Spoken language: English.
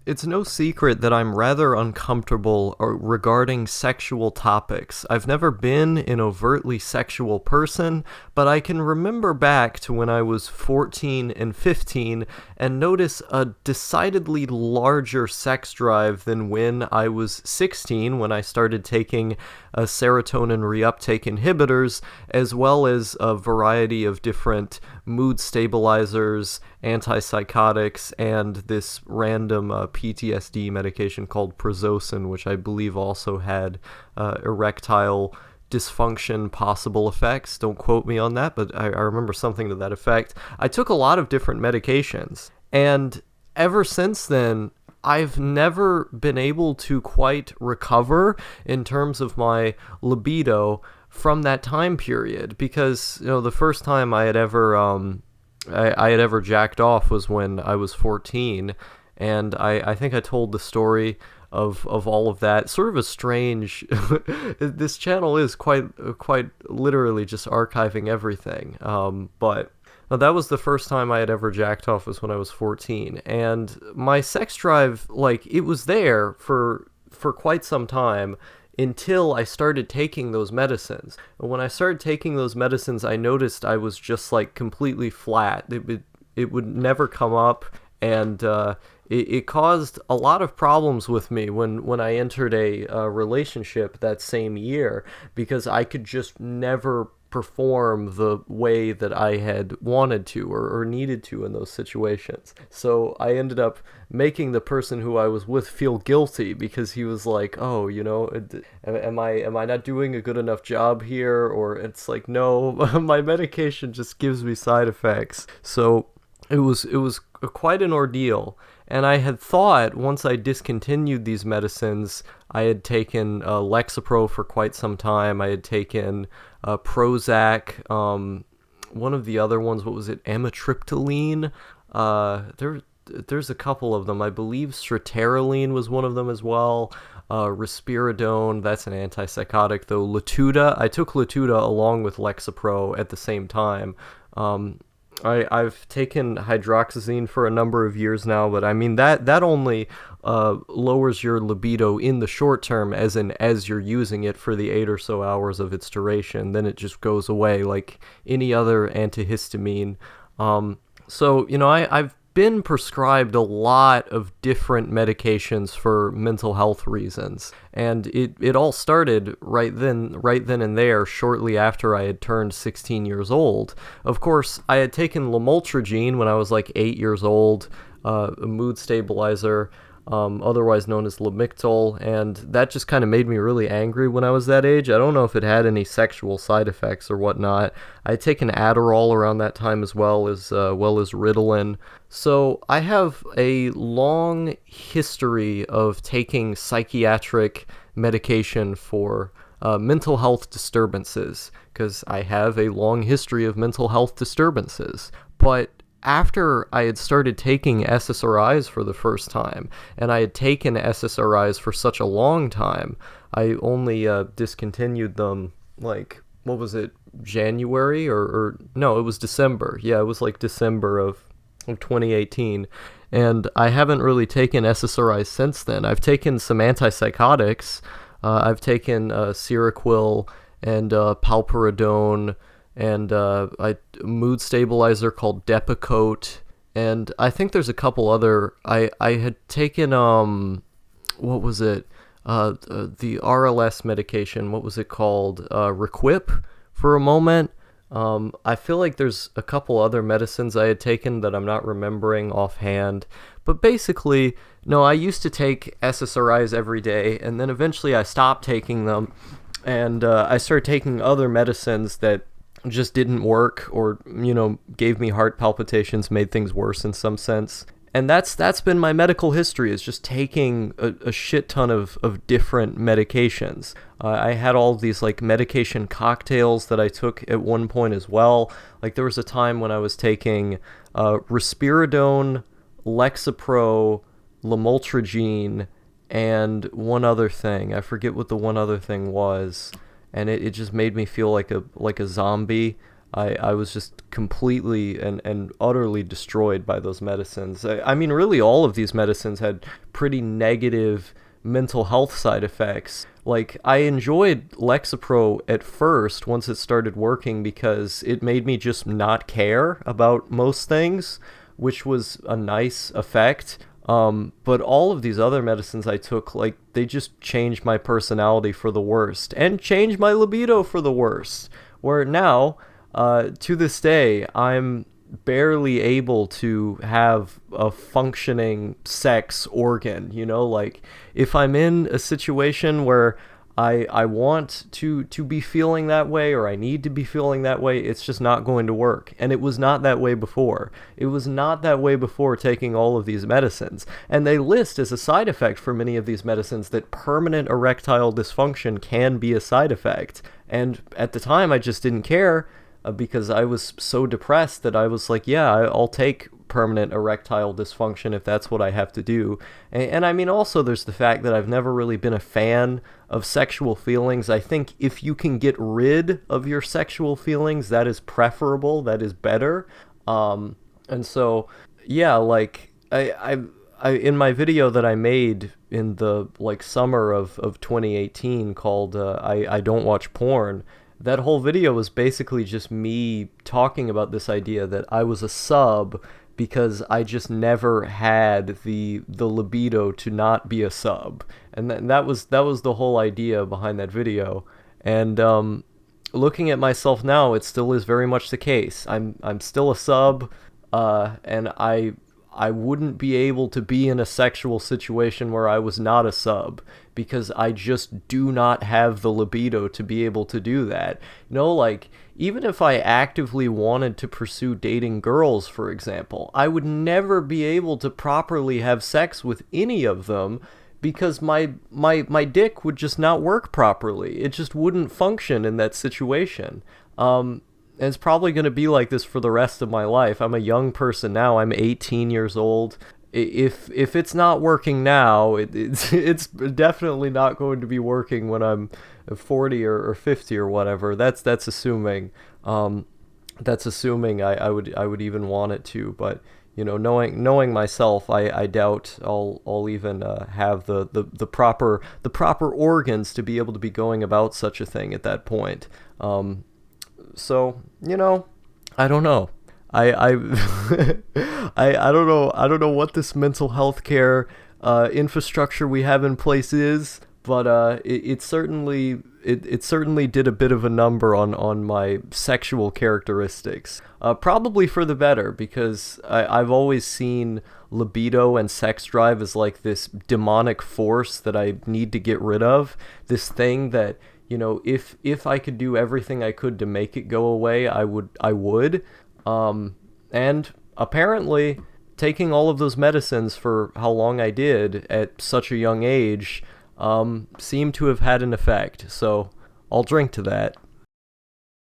It's no secret that I'm rather uncomfortable regarding sexual topics. I've never been an overtly sexual person, but I can remember back to when I was 14 and 15 and notice a decidedly larger sex drive than when I was 16, when I started taking serotonin reuptake inhibitors, as well as a variety of different mood stabilizers, antipsychotics, and this random PTSD medication called Prazosin, which I believe also had erectile dysfunction possible effects. Don't quote me on that, but I remember something to that effect. I took a lot of different medications, and ever since then, I've never been able to quite recover in terms of my libido from that time period, because the first time I had ever I had ever jacked off was when I was 14, and I think I told the story of all of that. Sort of a strange. This channel is quite literally just archiving everything. But that was the first time I had ever jacked off, was when I was 14, and my sex drive, like, it was there for quite some time, until I started taking those medicines. And when I started taking those medicines, I noticed I was just like completely flat. It would never come up, and it caused a lot of problems with me when I entered a relationship that same year, because I could just never perform the way that I had wanted to or needed to in those situations. So I ended up making the person who I was with feel guilty, because he was like, oh, am I not doing a good enough job here? Or it's like, no, my medication just gives me side effects. So it was quite an ordeal. And I had thought, once I discontinued these medicines, I had taken Lexapro for quite some time. I had taken Prozac, one of the other ones, what was it, amitriptyline? There's a couple of them. I believe Straterylene was one of them as well. Risperidone, that's an antipsychotic, though. Latuda, I took Latuda along with Lexapro at the same time. I've taken hydroxyzine for a number of years now, but I mean that only lowers your libido in the short term, as you're using it for the 8 or so hours of its duration. Then it just goes away like any other antihistamine. So I've been prescribed a lot of different medications for mental health reasons, and it all started right then and there, shortly after I had turned 16 years old. Of course, I had taken lamotrigine when I was like 8 years old, a mood stabilizer, otherwise known as Lamictal, and that just kind of made me really angry when I was that age. I don't know if it had any sexual side effects or whatnot. I had taken Adderall around that time, as well as Ritalin. So I have a long history of taking psychiatric medication for mental health disturbances, because I have a long history of mental health disturbances. But after I had started taking SSRIs for the first time, and I had taken SSRIs for such a long time, I only discontinued them, like, what was it, January? Or no, it was December. Yeah, it was like December of 2018. And I haven't really taken SSRIs since then. I've taken some antipsychotics. I've taken Seroquel and palperidone, and a mood stabilizer called Depakote, and I think there's a couple other. I had taken what was it? The RLS medication. What was it called? Requip for a moment. I feel like there's a couple other medicines I had taken that I'm not remembering offhand. But basically, no, I used to take SSRIs every day, and then eventually I stopped taking them, and I started taking other medicines that just didn't work, or gave me heart palpitations, made things worse in some sense. And that's been my medical history, is just taking a shit ton of different medications. I had all of these like medication cocktails that I took at one point as well. Like, there was a time when I was taking risperidone, Lexapro, lamotrigine, and one other thing. I forget what the one other thing was. And it just made me feel like a zombie. I was just completely and utterly destroyed by those medicines. I mean, really, all of these medicines had pretty negative mental health side effects. Like, I enjoyed Lexapro at first once it started working because it made me just not care about most things, which was a nice effect. But all of these other medicines I took, like, they just changed my personality for the worst and changed my libido for the worst. Where now, to this day, I'm barely able to have a functioning sex organ, you know, like if I'm in a situation where I want to be feeling that way or I need to be feeling that way, it's just not going to work. And it was not that way before. It was not that way before taking all of these medicines. And they list as a side effect for many of these medicines that permanent erectile dysfunction can be a side effect. And at the time, I just didn't care because I was so depressed that I was like, yeah, I'll take permanent erectile dysfunction if that's what I have to do. And I mean, also, there's the fact that I've never really been a fan of sexual feelings. I think if you can get rid of your sexual feelings, that is preferable, that is better. And so, yeah, like, I in my video that I made in the, like, summer of 2018 called I Don't Watch Porn, that whole video was basically just me talking about this idea that I was a sub because I just never had the libido to not be a sub, and that was the whole idea behind that video. And looking at myself now, it still is very much the case. I'm still a sub, and I wouldn't be able to be in a sexual situation where I was not a sub because I just do not have the libido to be able to do that. You know, like, even if I actively wanted to pursue dating girls, for example, I would never be able to properly have sex with any of them because my dick would just not work properly. It just wouldn't function in that situation. And it's probably going to be like this for the rest of my life. I'm a young person now. I'm 18 years old. If it's not working now, it's definitely not going to be working when I'm 40 or 50 or whatever. That's assuming. That's assuming I would even want it to. But you know, knowing myself, I doubt I'll even have the proper organs to be able to be going about such a thing at that point. So, you know, I don't know. I I don't know what this mental health care infrastructure we have in place is, but it certainly did a bit of a number on my sexual characteristics. Probably for the better, because I've always seen libido and sex drive as like this demonic force that I need to get rid of. This thing that, you know, if I could do everything I could to make it go away, I would. And apparently, taking all of those medicines for how long I did at such a young age seemed to have had an effect. So I'll drink to that.